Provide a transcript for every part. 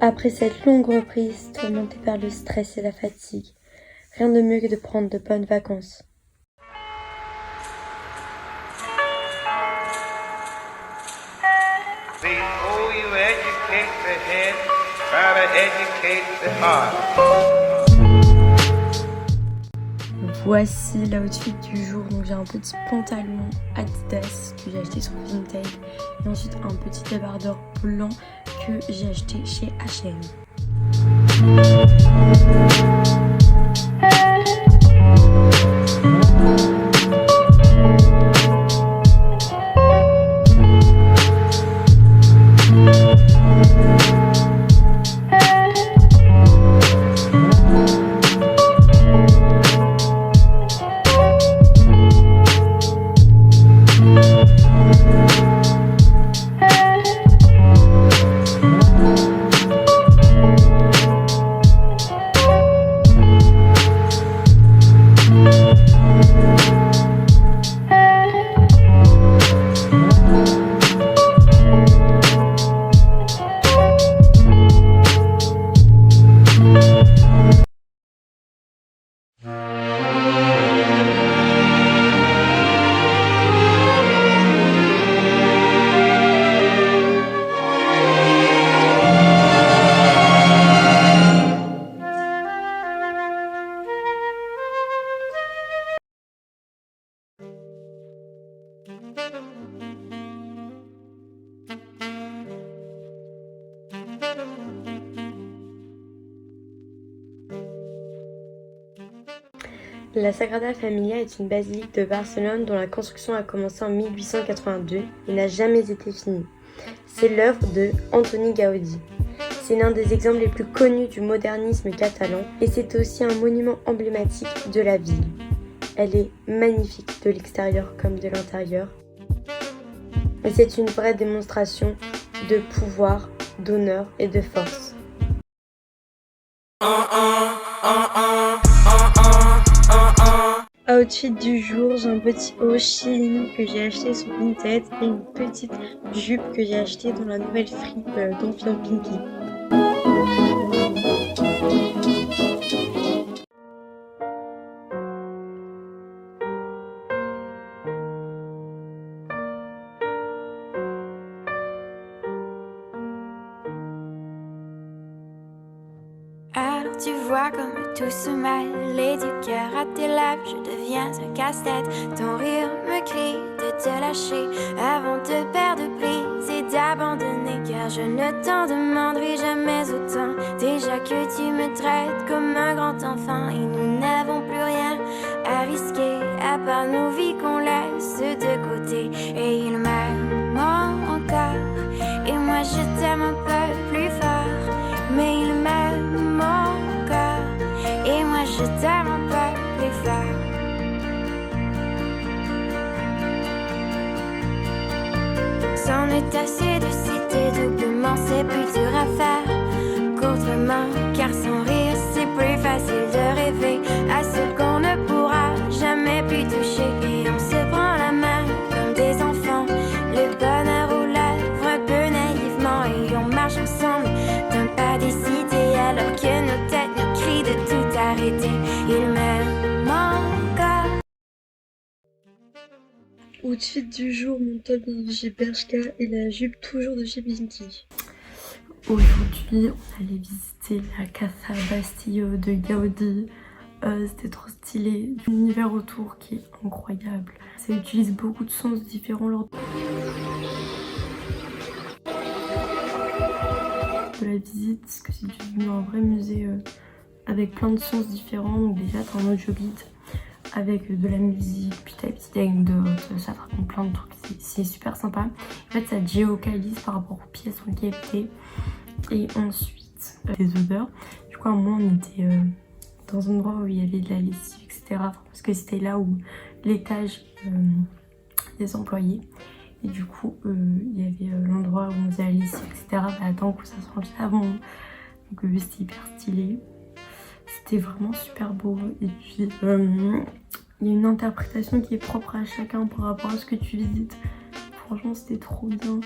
Après cette longue reprise, tourmentée par le stress et la fatigue, rien de mieux que de prendre de bonnes vacances. Before you educate the head, try to educate the heart. Voici l'outfit du jour. Donc j'ai un petit pantalon Adidas que j'ai acheté sur Vinted et ensuite un petit débardeur blanc que j'ai acheté chez H&M. La Sagrada Familia est une basilique de Barcelone dont la construction a commencé en 1882 et n'a jamais été finie. C'est l'œuvre de Antoni Gaudí. C'est l'un des exemples les plus connus du modernisme catalan et c'est aussi un monument emblématique de la ville. Elle est magnifique de l'extérieur comme de l'intérieur. Et c'est une vraie démonstration de pouvoir, d'honneur et de force. Outfit du jour, j'ai un petit haut Shein que j'ai acheté sur Vinted et une petite jupe que j'ai achetée dans la nouvelle fripe d'Enfant Pinky. Alors tu vois comme tout se mêle et du cœur à tes lèvres je deviens un casse-tête. Ton rire me crie de te lâcher avant de perdre prise et d'abandonner, car je ne t'en demanderai jamais autant. Déjà que tu me traites comme un grand enfant et nous n'avons plus rien à risquer à part nos vies qu'on laisse de côté. Et il m'aime encore et moi je t'aime un peu plus fort, mais il m'aime encore et moi je t'aime un peu plus fort. C'en est assez de citer doublement, c'est plus dur à faire qu'autrement, car sans rire c'est plus facile de rêver à ce qu'on ne pourra jamais plus toucher. Et on se prend la main comme des enfants, le bonheur aux lèvres un peu naïvement, et on marche ensemble d'un pas décidé alors que nos têtes nous crient de tout arrêter. Il m'aime encore. Outfit du jour, mon top de chez Bershka et la jupe toujours de chez Binky. Aujourd'hui, on allait visiter la Casa Bastillo de Gaudi. C'était trop stylé. L'univers autour qui est incroyable. Ça utilise beaucoup de sens différents lors de la visite, parce que c'est devenu un vrai musée avec plein de sons différents. Donc déjà t'as un audio guide avec de la musique, puis t'as des petites anecdotes, ça te raconte plein de trucs, c'est super sympa. En fait ça te géocalise par rapport aux pièces dans lesquelles t'es. Et ensuite des odeurs. Du coup à un moment on était dans un endroit où il y avait de la lessive, etc. Parce que c'était là où l'étage des employés. Et du coup il y avait l'endroit où on faisait la lessive, etc. Bah, tant que ça sent le savon. Donc c'était hyper stylé. C'était vraiment super beau. Et puis il y a une interprétation qui est propre à chacun par rapport à ce que tu visites. Franchement c'était trop bien.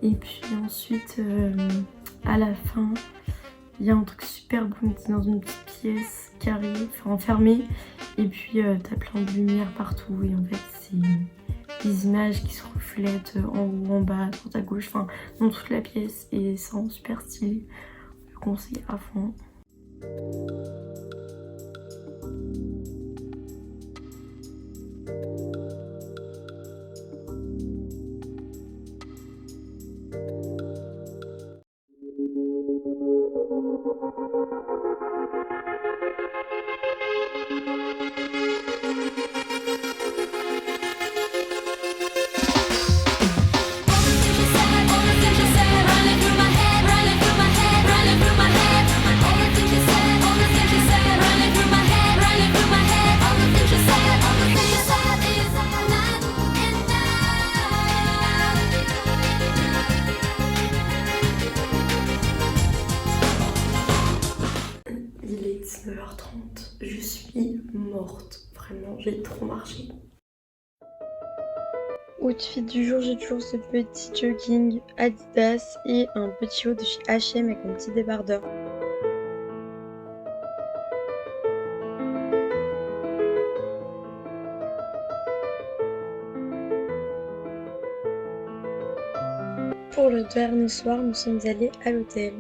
Et puis ensuite à la fin il y a un truc super beau, c'est dans une petite pièce carrée, enfin enfermée. Et puis t'as plein de lumière partout. Et en fait c'est des images qui se reflètent en haut, en bas, à droite, à gauche, enfin dans toute la pièce. Et c'est vraiment super stylé. Je conseille à fond. Il est 19h30, je suis morte, vraiment j'ai trop marché. Outfit du jour, j'ai toujours ce petit jogging Adidas et un petit haut de chez H&M avec un petit débardeur. Pour le dernier soir, nous sommes allés à l'hôtel.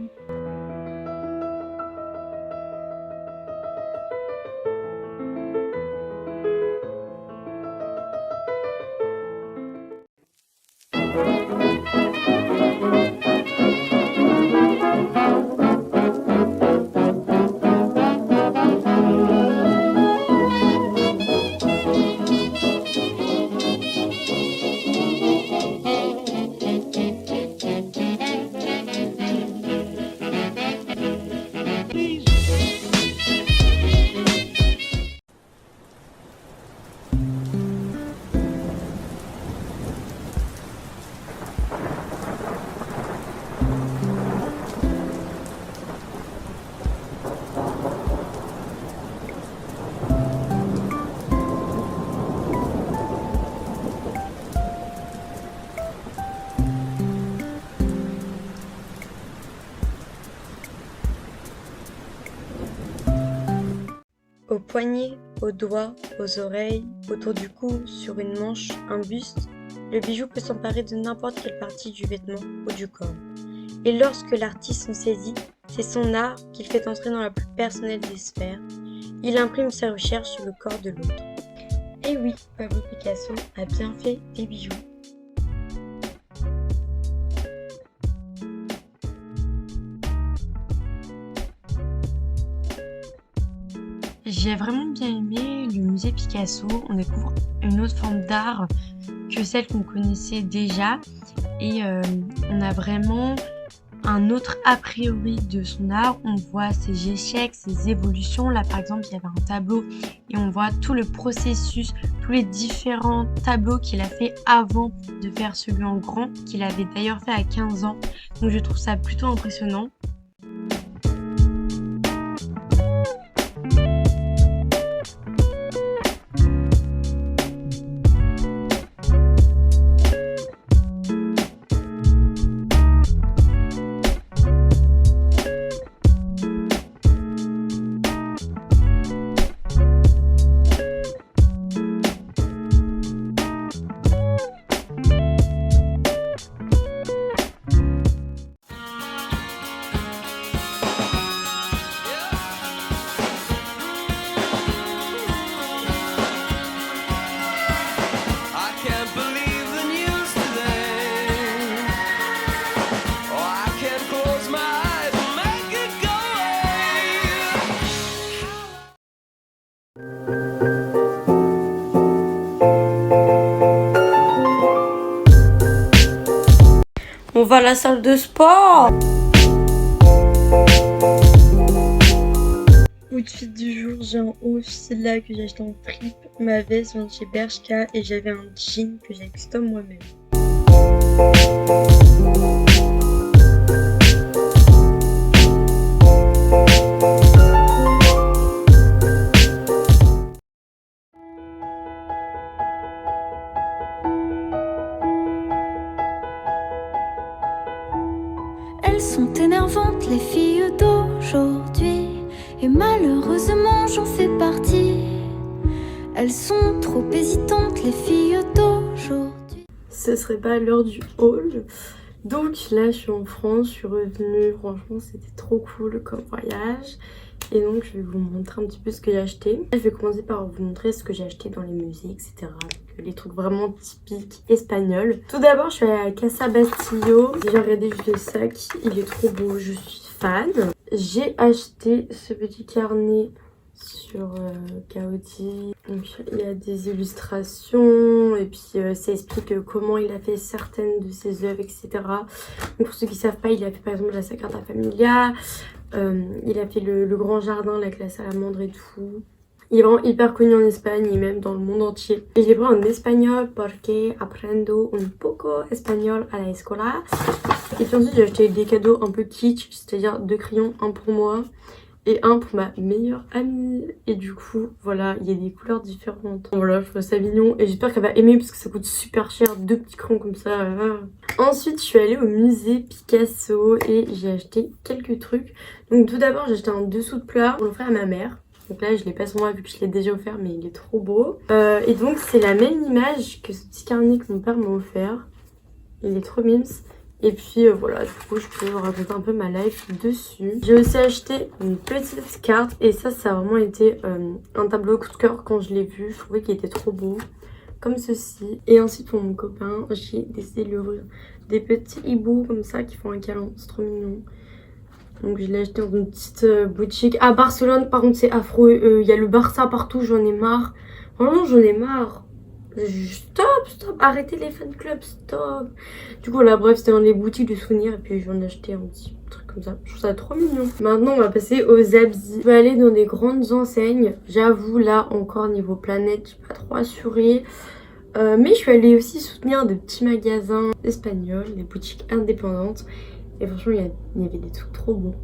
Aux poignets, aux doigts, aux oreilles, autour du cou, sur une manche, un buste, le bijou peut s'emparer de n'importe quelle partie du vêtement ou du corps. Et lorsque l'artiste s'en saisit, c'est son art qu'il fait entrer dans la plus personnelle des sphères. Il imprime sa recherche sur le corps de l'autre. Et oui, Pablo Picasso a bien fait des bijoux. J'ai vraiment bien aimé le musée Picasso. On découvre une autre forme d'art que celle qu'on connaissait déjà. Et on a vraiment un autre a priori de son art. On voit ses échecs, ses évolutions. Là par exemple il y avait un tableau et on voit tout le processus, tous les différents tableaux qu'il a fait avant de faire celui en grand, qu'il avait d'ailleurs fait à 15 ans. Donc je trouve ça plutôt impressionnant. la salle de sport. Outfit du jour, j'ai un haut fila que j'ai acheté en trip, ma veste vient de chez Bershka et j'avais un jean que j'ai custom moi-même. Elles sont énervantes, les filles d'aujourd'hui. Et malheureusement, j'en fais partie. Elles sont trop hésitantes, les filles d'aujourd'hui. Ce serait pas l'heure du haul. Donc là, je suis en France, je suis revenue. Franchement, c'était trop cool comme voyage. Et donc, je vais vous montrer un petit peu ce que j'ai acheté. Je vais commencer par vous montrer ce que j'ai acheté dans les musées, etc. Donc, les trucs vraiment typiques espagnols. Tout d'abord, je suis allée à Casa Bastillo. J'ai regardé juste le sac. Il est trop beau, je suis fan. J'ai acheté ce petit carnet sur Gaudi. Donc, il y a des illustrations et puis ça explique comment il a fait certaines de ses œuvres, etc. Donc, pour ceux qui ne savent pas, il a fait par exemple la Sagrada Familia. Il a fait le grand jardin, la classe salamandre et tout. Il est vraiment hyper connu en Espagne et même dans le monde entier. Et je l'ai pris en espagnol porque aprendo un poco espagnol a la escuela. Et puis ensuite j'ai acheté des cadeaux un peu kitsch, c'est-à-dire 2 crayons, un pour moi et un pour ma meilleure amie. Et du coup voilà, il y a des couleurs différentes. Voilà, je trouve ça mignon et j'espère qu'elle va aimer parce que ça coûte super cher, 2 petits crayons comme ça. Ensuite je suis allée au musée Picasso et j'ai acheté quelques trucs. Donc tout d'abord j'ai acheté un dessous de plat pour l'offrir à ma mère. Donc là je l'ai pas sur moi vu que je l'ai déjà offert, mais il est trop beau. Et donc c'est la même image que ce petit carnet que mon père m'a offert. Il est trop mimes. Et puis voilà, du coup je peux raconter un peu ma life dessus. J'ai aussi acheté une petite carte et ça a vraiment été un tableau coup de cœur quand je l'ai vu. Je trouvais qu'il était trop beau, comme ceci. Et ensuite pour mon copain, j'ai décidé de lui ouvrir des petits hiboux comme ça qui font un câlin, c'est trop mignon. Donc je l'ai acheté dans une petite boutique à Barcelone. Par contre c'est affreux, il y a le Barça partout, j'en ai marre. Vraiment j'en ai marre. Stop, arrêtez les fan clubs, stop. Du coup là bref, c'était dans les boutiques de souvenirs et puis j'en ai acheté un petit truc comme ça. Je trouve ça trop mignon. Maintenant on va passer aux habits. Je vais aller dans des grandes enseignes. J'avoue là encore niveau planète, je suis pas trop assurée. Mais je suis allée aussi soutenir de petits magasins espagnols, des boutiques indépendantes. Et franchement, il y avait des trucs trop beaux.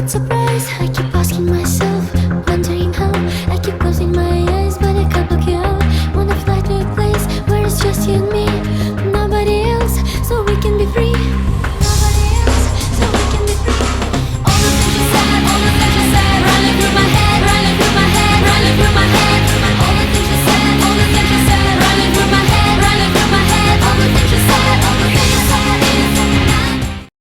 Surprise.